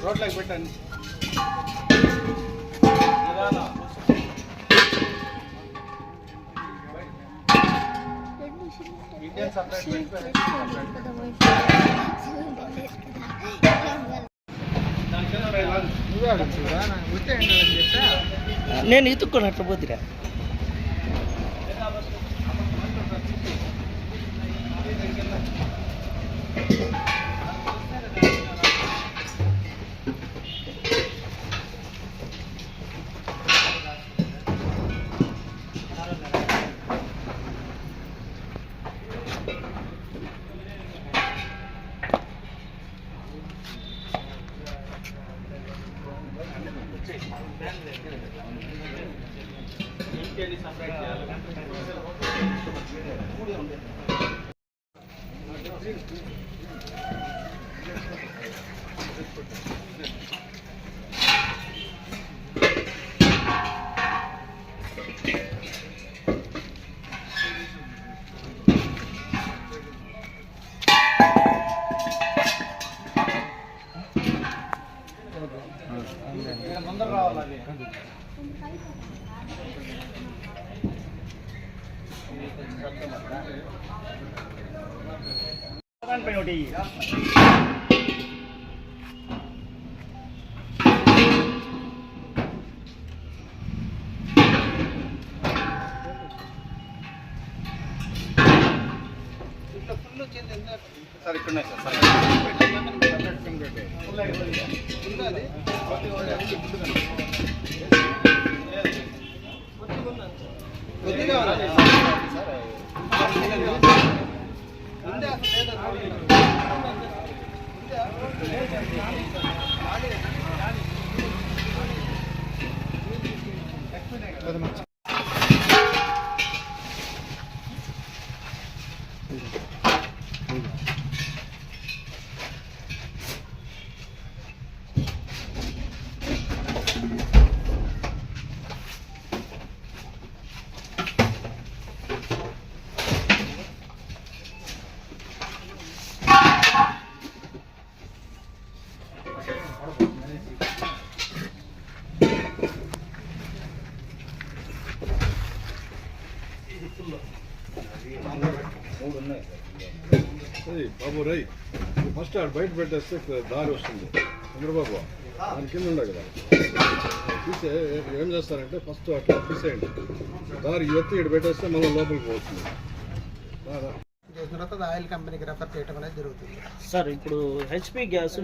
రోడ్లకు పెట్టండి. Indian separate నేను ఇతుక్కున్నట్లు పోతురా. ముందర రావాలి. సార్ ఇక్కడ బాబు రై ఫస్ట్ ఆడు బయట పెట్టేస్తే దారి వస్తుంది. చంద్రబాబు దాని కింద ఉండే కదా తీసే ఏం చేస్తారంటే ఫస్ట్ అట్లా తీసేయండి. దారి ఎత్తి ఇక్కడ పెట్టేస్తే మళ్ళీ లోపలికి పోతుంది. తర్వాత ఆయిల్ కంపెనీకి రెఫర్ చేయడం అనేది జరుగుతుంది. సార్ ఇప్పుడు హెచ్పి గ్యాస్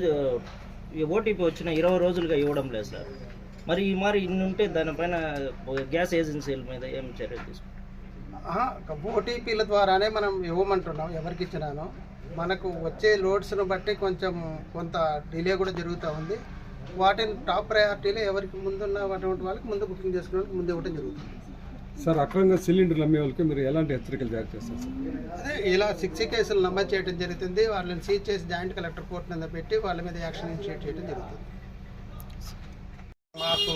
ఓటీపీ వచ్చిన 20 రోజులుగా ఇవ్వడం లేదు సార్. మరి ఇన్ని ఉంటే దానిపైన గ్యాస్ ఏజెన్సీల మీద ఏం చర్య తీసుకుంటాం? ఓటీపీల ద్వారానే మనం ఇవ్వమంటున్నాం. ఎవరికి ఇచ్చినాను మనకు వచ్చే లోడ్స్ను బట్టి కొంత డిలే కూడా జరుగుతూ ఉంది. వాటిని టాప్ ప్రయారిటీలో ఎవరికి ముందున్న అటువంటి వాళ్ళకి ముందు బుకింగ్ చేసుకునే వాళ్ళకి ముందు ఇవ్వడం జరుగుతుంది. సార్ అక్రమంగా సిలిండర్లు అమ్మే వాళ్ళకి మీరు ఎలాంటి హెచ్చరికలు జారీ చేస్తారు సార్? అదే ఇలా 60 కేసులు నమోదు చేయడం జరుగుతుంది. వాళ్ళని సీజ్ చేసి జాయింట్ కలెక్టర్ కోర్టు మీద పెట్టి వాళ్ళ మీద యాక్షన్ ఇనిషియేట్ చేయడం జరుగుతుంది. మాకు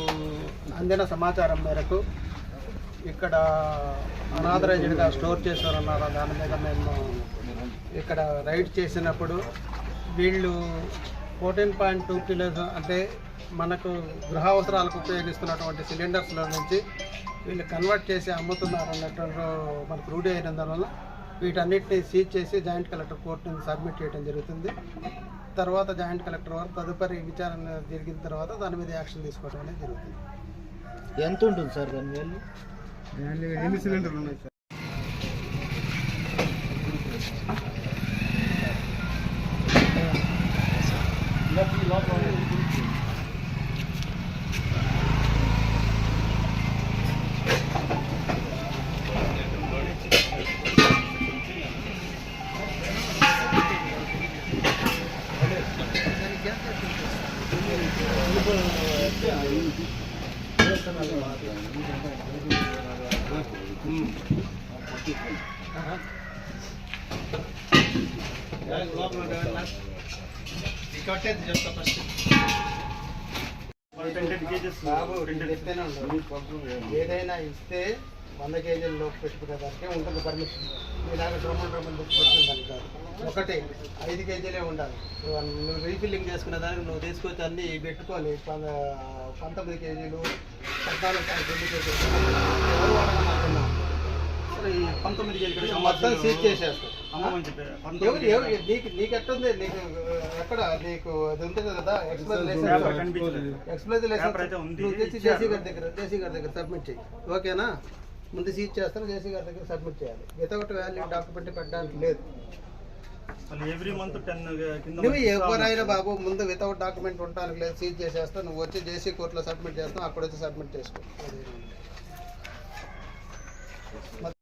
అందిన సమాచారం మేరకు ఇక్కడ అనాథరైజ్డ్గా స్టోర్ చేశారన్నారు. దాని మీద మేము ఇక్కడ రైడ్ చేసినప్పుడు వీళ్ళు 14.2 కిలోస్ అంటే మనకు గృహ అవసరాలకు ఉపయోగిస్తున్నటువంటి సిలిండర్స్లో నుంచి వీళ్ళు కన్వర్ట్ చేసి అమ్ముతున్నారు అన్నట్టు మనకు రూఢి అయినందువల్ల వీటన్నిటిని సీజ్ చేసి జాయింట్ కలెక్టర్ కోర్టుని సబ్మిట్ చేయడం జరుగుతుంది. తర్వాత జాయింట్ కలెక్టర్ వారు తదుపరి విచారణ జరిగిన తర్వాత దాని మీద యాక్షన్ తీసుకోవడం అనేది జరుగుతుంది. ఎంత ఉంటుంది సార్ దాని ఎన్ని సిలిండర్లు ఉన్నాయి సార్? కట్టేది చెప్తా ఫస్ట్ బాబు ఇస్తేనే ఉండదు. ఏదైనా ఇస్తే 100 కేజీల లోపు పెట్టుకునేదానికే ఉంటుంది పర్మిషన్. ఇలాగ డ్రమ్ములు పెట్టుకునేదానికి కాదు. ఒకటి 5 కేజీలే ఉండాలి. నువ్వు రీఫిల్లింగ్ చేసుకునేదానికి నువ్వు తీసుకొచ్చి అన్నీ పెట్టుకోవాలి. 19 కేజీలు 14 కేజీలు ఎవరు వాడమనుకున్నావు? అసలు ఈ 19 కేజీలు మొత్తం సీజ్ చేసేస్తావు. అమ్మమని చెప్పారు. నీకు ఎట్టుంది? నీకు ఎక్కడ నీకు అది ఉంటుంది కదా ఎక్స్ప్రెస్ పేపర్ లైసెన్స్. కనిపించలేదు. ఎక్స్ప్రెస్ పేపర్ లైసెన్స్ అయితే ఉంది. నువ్వు తెచ్చి జేసీ గారి దగ్గర సబ్మిట్ చేయి. ఓకేనా? ముందు సీజ్ చేస్తాను, జేసీ గారి దగ్గర సబ్మిట్ చేయాలి. వితౌట్ వాల్యూ డాక్యుమెంట్ పెట్టడానికి లేదు. అసలు ఎవ్రీ మంత్ 10 కింద నువ్వు ఎవరైనా బాబు ముందు వితౌట్ డాక్యుమెంట్ ఉండడానికి లేదు. సీజ్ చేసేస్తావు. నువ్వు వచ్చి జేసీ కోర్టులో సబ్మిట్ చేస్తావు. అక్కడ వచ్చి సబ్మిట్ చేసుకో.